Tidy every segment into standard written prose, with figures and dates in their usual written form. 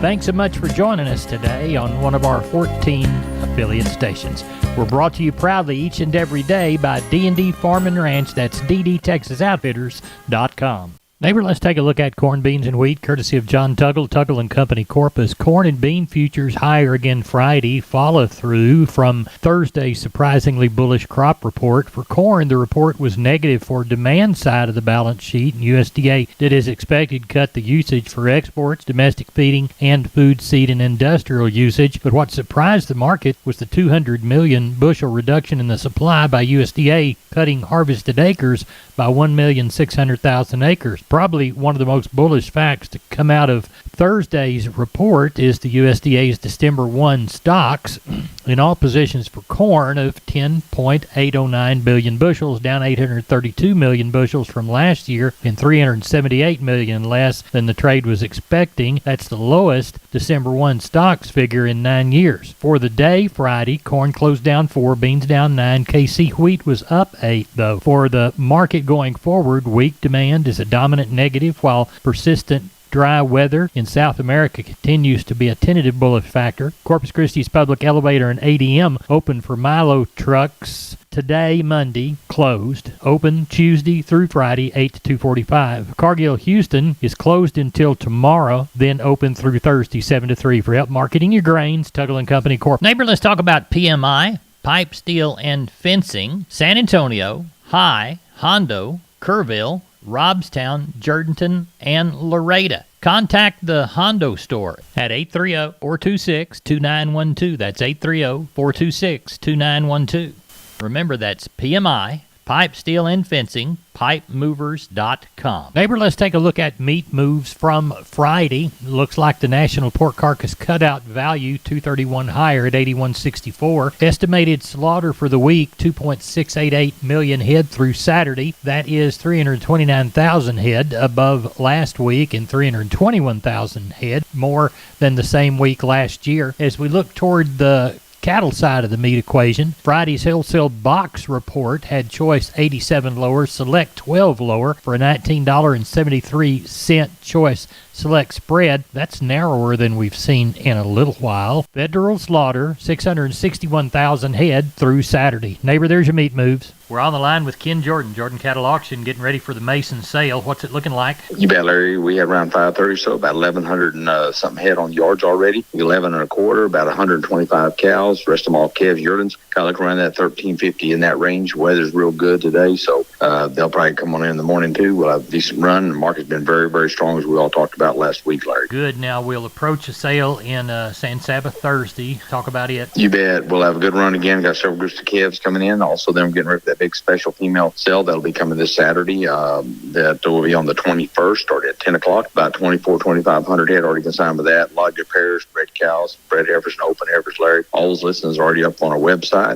Thanks so much for joining us today on one of our 14 affiliate stations. We're brought to you proudly each and every day by D&D Farm and Ranch. That's ddtexasoutfitters.com. Neighbor, let's take a look at corn, beans, and wheat, courtesy of John Tuggle, Tuggle and Company Corpus. Corn and bean futures higher again Friday. Follow through from Thursday's surprisingly bullish crop report. For corn, the report was negative for demand side of the balance sheet, and USDA did as expected cut the usage for exports, domestic feeding, and food, seed, and industrial usage. But what surprised the market was the 200 million bushel reduction in the supply by USDA, cutting harvested acres by 1,600,000 acres. Probably one of the most bullish facts to come out of Thursday's report is the USDA's December 1 stocks in all positions for corn of 10.809 billion bushels, down 832 million bushels from last year and 378 million less than the trade was expecting. That's the lowest December 1 stocks figure in 9 years. For the day, Friday, corn closed down 4, beans down 9. KC wheat was up 8, though. For the market going forward, weak demand is a dominant negative, while persistent dry weather in South America continues to be a tentative bullish factor. Corpus Christi's Public Elevator and ADM open for Milo trucks today, Monday, closed. Open Tuesday through Friday, 8 to 2:45. Cargill Houston is closed until tomorrow, then open through Thursday, 7 to 3. For help marketing your grains, Tuggle and Company Corp. Neighbor, let's talk about PMI, pipe, steel, and fencing. San Antonio, High, Hondo, Kerrville, Robstown, Jourdanton, and Laredo. Contact the Hondo store at 830-426-2912. That's 830-426-2912. Remember, that's PMI, pipe, steel, and fencing, pipemovers.com. Neighbor, let's take a look at meat moves from Friday. Looks like the national pork carcass cutout value, 231 higher at 81.64. Estimated slaughter for the week, 2.688 million head through Saturday. That is 329,000 head above last week and 321,000 head, more than the same week last year. As we look toward the cattle side of the meat equation, Friday's wholesale box report had choice 87 lower, select 12 lower for a $19.73 choice select spread. That's narrower than we've seen in a little while. Federal slaughter, 661,000 head through Saturday. Neighbor, there's your meat moves. We're on the line with Ken Jordan, Jordan Cattle Auction, getting ready for the Mason sale. What's it looking like? You bet, Larry. We had around 530, so about 1,100 and something head on yards already. 11 and a quarter, about 125 cows. Rest of them all calves, yearlings. Kind of look around that 1,350 in that range. Weather's real good today, so they'll probably come on in the morning too. We'll have a decent run. The market's been very, very strong, as we all talked about last week, Larry. Good. Now we'll approach a sale in San Saba Thursday. Talk about it. You bet. We'll have a good run again. Got several groups of calves coming in. Also, then we're getting ready for that big special female sale that'll be coming this Saturday. That will be on the 21st, starting at 10 o'clock. About 2,500 head already consigned with that. A lot of good pairs, bred cows, bred heifers, and open heifers, Larry. All those listings are already up on our website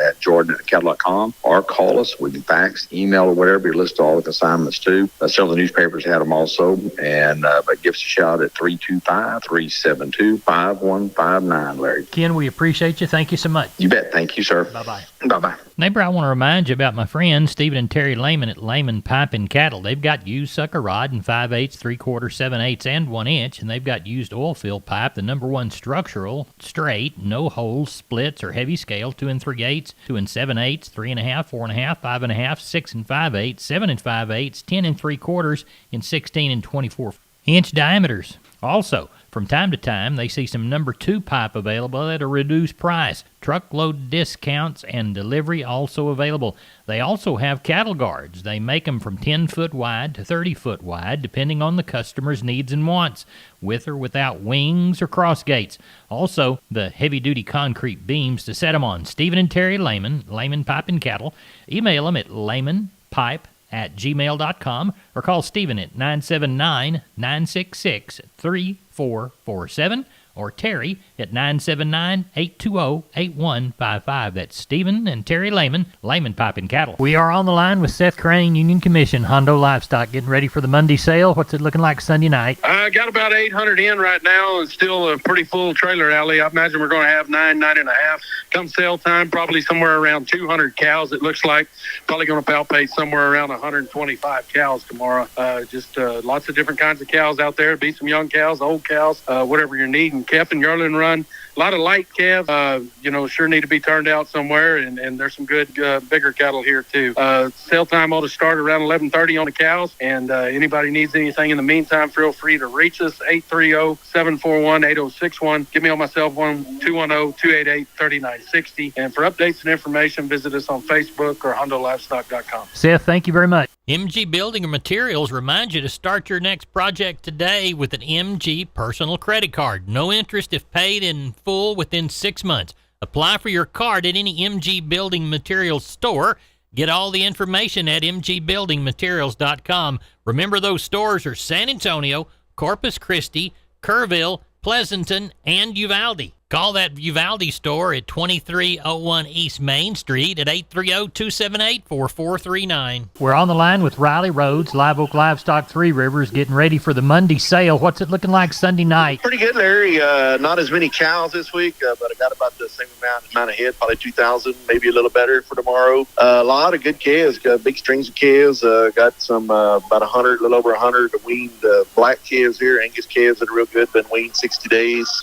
at jordan@cattle.com, or call us. We can fax, email, or whatever. You're listed all the consignments too. Several of the newspapers had them also. And but give us a shout at 325-372-5159, Larry. Ken, we appreciate you. Thank you so much. You bet. Thank you, sir. Bye-bye. Bye-bye. Neighbor, I want to remind you about my friends Stephen and Terry Lehman at Lehman Pipe and Cattle. They've got used sucker rod in 5/8, 3/4, 7/8, and 1 inch, and they've got used oil fill pipe, the #1 structural, straight, no holes, splits, or heavy scale, 2 3/8, 2 7/8, 3.5, 4.5, 5.5, 6 5/8, 7 5/8, 10 3/4, and 16 and 24 inch diameters. Also, from time to time, they see some #2 pipe available at a reduced price. Truckload discounts and delivery also available. They also have cattle guards. They make them from 10 foot wide to 30 foot wide, depending on the customer's needs and wants, with or without wings or cross gates. Also, the heavy-duty concrete beams to set them on. Stephen and Terry Lehman, Lehman Pipe and Cattle. Email them at lehmanpipe@gmail.com or call Stephen at 979-966-3447 or Terry at 979-820-8155. That's Stephen and Terry Lehman, Lehman Pipe and Cattle. We are on the line with Seth Crane, Union Commission, Hondo Livestock, getting ready for the Monday sale. What's it looking like Sunday night? I got about 800 in right now, and still a pretty full trailer alley. I imagine we're going to have 9.5. Come sale time, probably somewhere around 200 cows. It looks like probably going to palpate somewhere around 125 cows tomorrow. Just lots of different kinds of cows out there. Be some young cows, old cows, whatever you're needing. Calf and yearling run. A lot of light calves, sure need to be turned out somewhere, and there's some good bigger cattle here too. Sale time ought to start around 11:30 on the cows, and anybody needs anything in the meantime, feel free to reach us, 830-741-8061. Give me on my cell phone, 210-288-3960. And for updates and information, visit us on Facebook or HondoLivestock.com. Seth, thank you very much. MG Building and Materials reminds you to start your next project today with an MG personal credit card. No interest if paid in full within 6 months. Apply for your card at any MG Building Materials store. Get all the information at mgbuildingmaterials.com. Remember, those stores are San Antonio, Corpus Christi, Kerrville, Pleasanton, and Uvalde. Call that Uvalde store at 2301 East Main Street at 830-278-4439. We're on the line with Riley Rhodes, Live Oak Livestock, Three Rivers, getting ready for the Monday sale. What's it looking like Sunday night? Pretty good, Larry. Not as many cows this week, but I got about the same amount of head, probably 2,000, maybe a little better for tomorrow. A lot of good calves, got big strings of calves. Got some about 100, a little over 100 weaned black calves here, Angus calves that are real good, been weaned 60 days.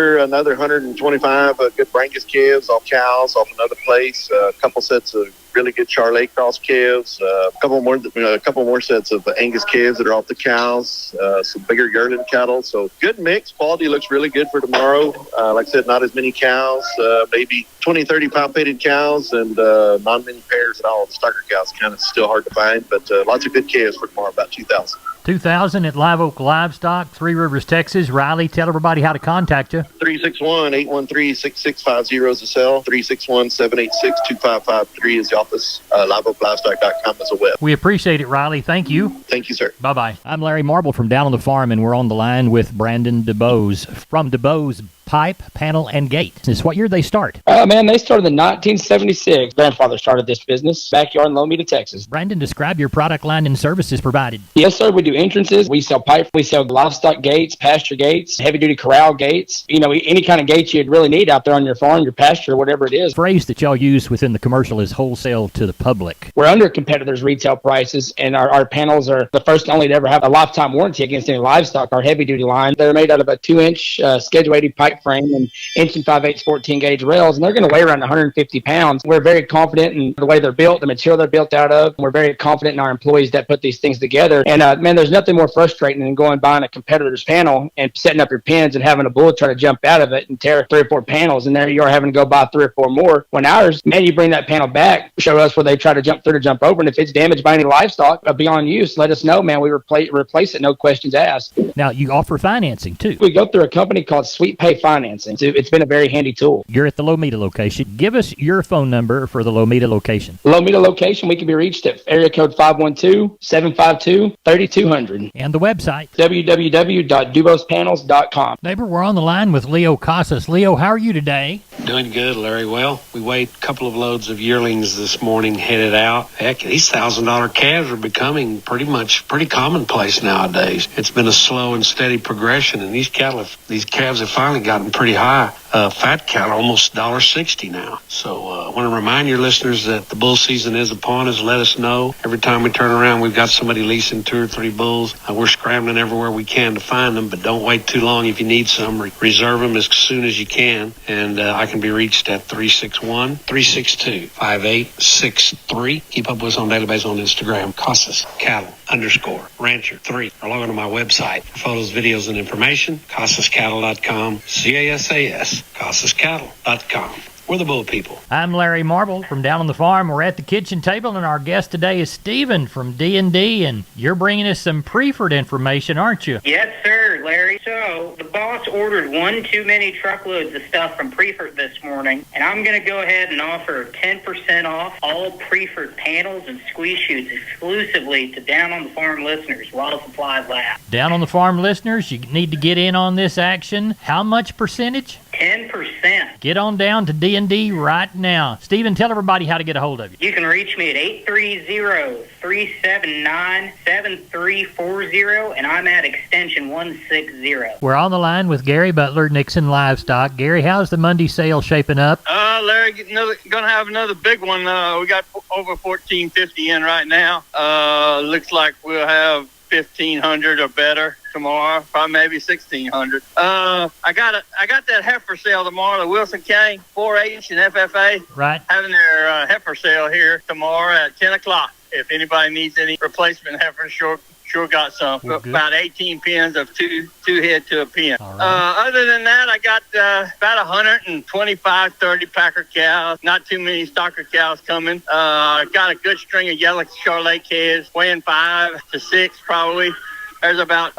Another 125 good Brangus calves off cows off another place. A couple sets of really good Charolais cross calves. A couple more sets of Angus calves that are off the cows. Some bigger yearling cattle. So good mix. Quality looks really good for tomorrow. Like I said, not as many cows. Maybe 20, 30 palpated cows, and not many pairs at all. The stocker cows kind of still hard to find, but lots of good calves for tomorrow. About 2,000. 2,000 at Live Oak Livestock, Three Rivers, Texas. Riley, tell everybody how to contact you. 361-813-6650 is the cell. 361-786-2553 is the office. LiveOakLivestock.com is a web. We appreciate it, Riley. Thank you. Thank you, sir. Bye-bye. I'm Larry Marble from Down on the Farm, and we're on the line with Brandon DeBose from DeBose Pipe, Panel, and Gate. This is what year they start? Man, they started in 1976. Grandfather started this business, backyard in Lomita, Texas. Brandon, describe your product line and services provided. Yes, sir. We do entrances. We sell pipe. We sell livestock gates, pasture gates, heavy-duty corral gates. Any kind of gates you'd really need out there on your farm, your pasture, whatever it is. The phrase that y'all use within the commercial is wholesale to the public. We're under competitors' retail prices, and our panels are the first and only to ever have a lifetime warranty against any livestock. Our heavy-duty line, they're made out of a 2-inch Schedule 80 pipe frame and 1 5/8 14-gauge rails, and they're going to weigh around 150 pounds. We're very confident in the way they're built, the material they're built out of. We're very confident in our employees that put these things together. And, man, there's nothing more frustrating than going buying a competitor's panel and setting up your pins and having a bull try to jump out of it and tear 3 or 4 panels, and there you are having to go buy 3 or 4 more. When ours, man, you bring that panel back, show us where they try to jump through to jump over, and if it's damaged by any livestock beyond use, let us know, man. We replace it, no questions asked. Now, you offer financing, too. We go through a company called Sweet Pay Financing. It's been a very handy tool. You're at the Lomita location. Give us your phone number for the Lomita location. Lomita location, we can be reached at area code 512-752-3200. And the website? www.dubospanels.com. Neighbor, we're on the line with Leo Casas. Leo, how are you today? Doing good, Larry. Well, we weighed a couple of loads of yearlings this morning, headed out. Heck, these $1,000 calves are becoming pretty commonplace nowadays. It's been a slow and steady progression, and these calves have finally gotten pretty high. Fat cattle, almost $1.60 now. So I want to remind your listeners that the bull season is upon us. Let us know. Every time we turn around, we've got somebody leasing 2 or 3 bulls. We're scrambling everywhere we can to find them, but don't wait too long if you need some. Reserve them as soon as you can. And I can be reached at 361-362-5863. Keep up with us on a daily basis on Instagram, Casas Cattle _Rancher 3. Or log on to my website for photos, videos, and information, CasasCattle.com, CASAS, CasasCattle.com. We're the bull people. I'm Larry Marble from down on the farm. We're at the kitchen table, and our guest today is Stephen from D&D, and you're bringing us some Preferred information, aren't you? Yes, sir, Larry. So the boss ordered one too many truckloads of stuff from Preferred this morning, and I'm going to go ahead and offer 10% off all Preferred panels and squeeze chutes exclusively to Down on the Farm listeners while supplies last. Down on the farm listeners, you need to get in on this action. How much percentage? 10%. Get on down to D&D right now. Stephen, tell everybody how to get a hold of you. You can reach me at 830-379-7340, and I'm at extension 160. We're on the line with Gary Butler, Nixon Livestock. Gary, how's the Monday sale shaping up? Larry, gonna have another big one. We got over 1450 in right now. Looks like we'll have 1500 or better tomorrow, probably maybe 1600. I got that heifer sale tomorrow, the Wilson County 4-H and FFA. Right. Having their heifer sale here tomorrow at 10 o'clock. If anybody needs any replacement heifers, sure got some. Well, about 18 pins of two head to a pin. Right. Other than that, I got about 125, 30 packer cows. Not too many stocker cows coming. I got a good string of yellow Charolais calves, weighing 5 to 6 probably. There's about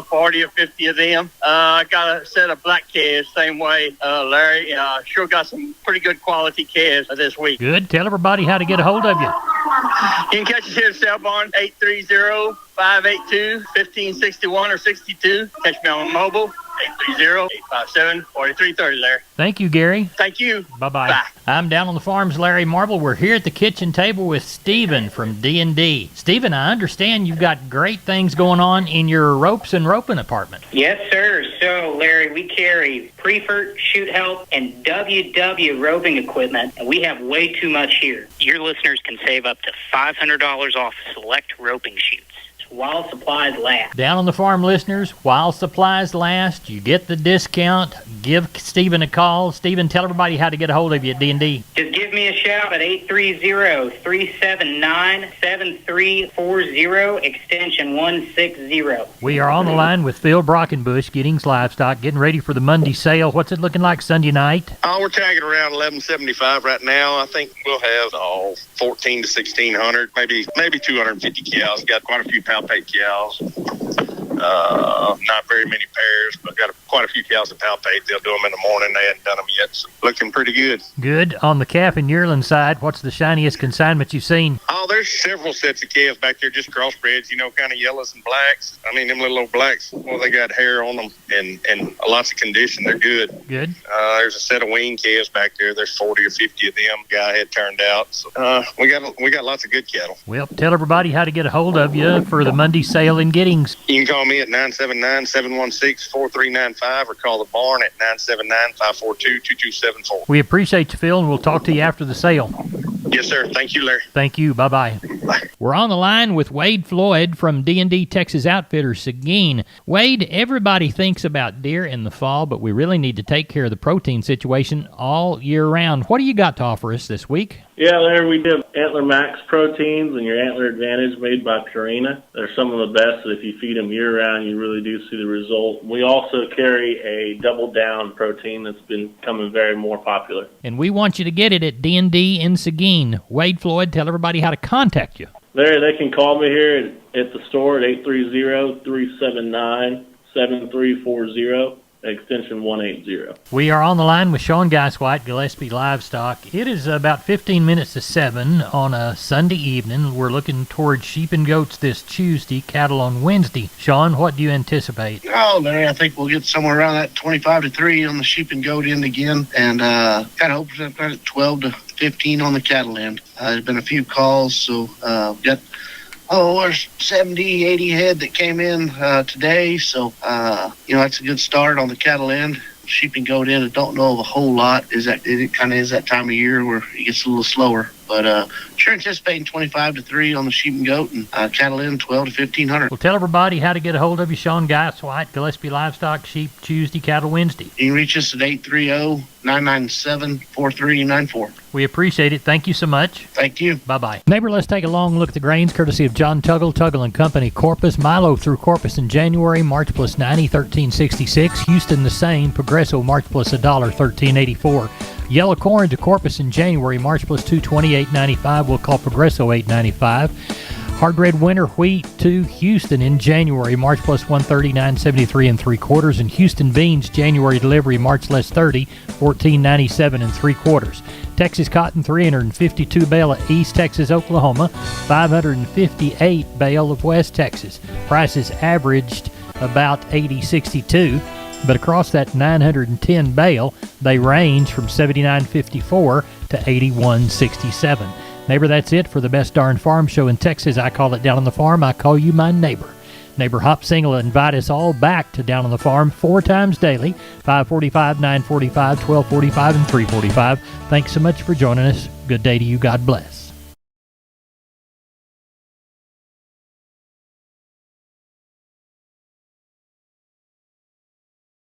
40 or 50 of them. I got a set of black calves, same way, Larry. Sure got some pretty good quality calves this week. Good. Tell everybody how to get a hold of you. You can catch us here at Sale Barn, 830-582-1561 or 62. Catch me on mobile, 830-857-4330, Larry. Thank you, Gary. Thank you. Bye-bye. Bye. I'm Down on the Farm's Larry Marble. We're here at the kitchen table with Stephen from D&D. Stephen, I understand you've got great things going on in your ropes and roping department. Yes, sir. So, Larry, we carry Preferred, Shoot Help, and WW roping equipment, and we have way too much here. Your listeners can save up to $500 off select roping chutes while supplies last. Down on the Farm listeners, while supplies last, you get the discount. Give Stephen a call. Stephen, tell everybody how to get a hold of you at D&D. Just give me a shout at 830-379-7340, extension 160. We are on the line with Phil Brockenbush, Giddings Livestock, getting ready for the Monday sale. What's it looking like Sunday night? We're tagging around 1175 right now. I think we'll have 14 to 1600, maybe 250 cows. Got quite a few palpate cows. Not very many pairs, but got quite a few cows to palpate. They'll do them in the morning. They hadn't done them yet. So looking pretty good. Good. On the calf and yearling side, what's the shiniest consignment you've seen? There's several sets of calves back there, just crossbreds, kind of yellows and blacks. I mean, them little old blacks, they got hair on them and lots of condition. They're good. Good. There's a set of weaned calves back there. There's 40 or 50 of them. Guy had turned out. So we got lots of good cattle. Well, tell everybody how to get a hold of you for the Monday sale in Giddings. You can call me at 979-716-4395 or call the barn at 979-542-2274. We appreciate you, Phil, and we'll talk to you after the sale. Yes, sir. Thank you, Larry. Thank you. Bye-bye. Bye. We're on the line with Wade Floyd from D&D Texas Outfitters Seguin. Wade, everybody thinks about deer in the fall, but we really need to take care of the protein situation all year round. What do you got to offer us this week? Yeah, Larry, we do Antler Max proteins and your Antler Advantage made by Purina. They're some of the best that if you feed them year-round, you really do see the result. We also carry a Double Down protein that's been becoming very more popular. And we want you to get it at D&D in Seguin. Wade Floyd, tell everybody how to contact you. Larry, they can call me here at the store at 830-379-7340. Extension 180. We are on the line with Sean Geiswhite, Gillespie Livestock. It is about 15 minutes to 7 on a Sunday evening. We're looking towards sheep and goats this Tuesday, cattle on Wednesday. Sean, what do you anticipate? Larry, I think we'll get somewhere around that 25 to 3 on the sheep and goat end again, and kind of opens up at 12 to 15 on the cattle end. There's been a few calls, so got there's 70, 80 head that came in today. So, that's a good start on the cattle end. Sheep and goat end, I don't know of a whole lot. It kind of is that time of year where it gets a little slower. But sure anticipating 25 to 3 on the sheep and goat, and cattle end 12 to 1,500. Well, tell everybody how to get a hold of you. Sean Geiswhite, Gillespie Livestock, Sheep Tuesday, Cattle Wednesday. You can reach us at 830-997-4394. We appreciate it. Thank you so much. Thank you. Bye-bye. Neighbor, let's take a long look at the grains courtesy of John Tuggle and Company, Corpus. Milo through Corpus in January, March plus 90, 13.66. Houston the same. Progresso, March plus $1, 13.84. Yellow corn to Corpus in January, March plus 220, 8.95. We'll call Progresso 8.95. Hard red winter wheat to Houston in January, March plus 130, 9.73 3/4. And Houston beans, January delivery, March less 30, 14.97 3/4. Texas cotton, 352 bale of East Texas, Oklahoma, 558 bale of West Texas. Prices averaged about 80.62, but across that 910 bale, they range from 79.54 to 81.67. Neighbor, that's it for the best darn farm show in Texas. I call it Down on the Farm. I call you my neighbor. Neighbor Hop Single will invite us all back to Down on the Farm 4 times daily, 5:45, 9:45, 12:45, and 3:45. Thanks so much for joining us. Good day to you. God bless.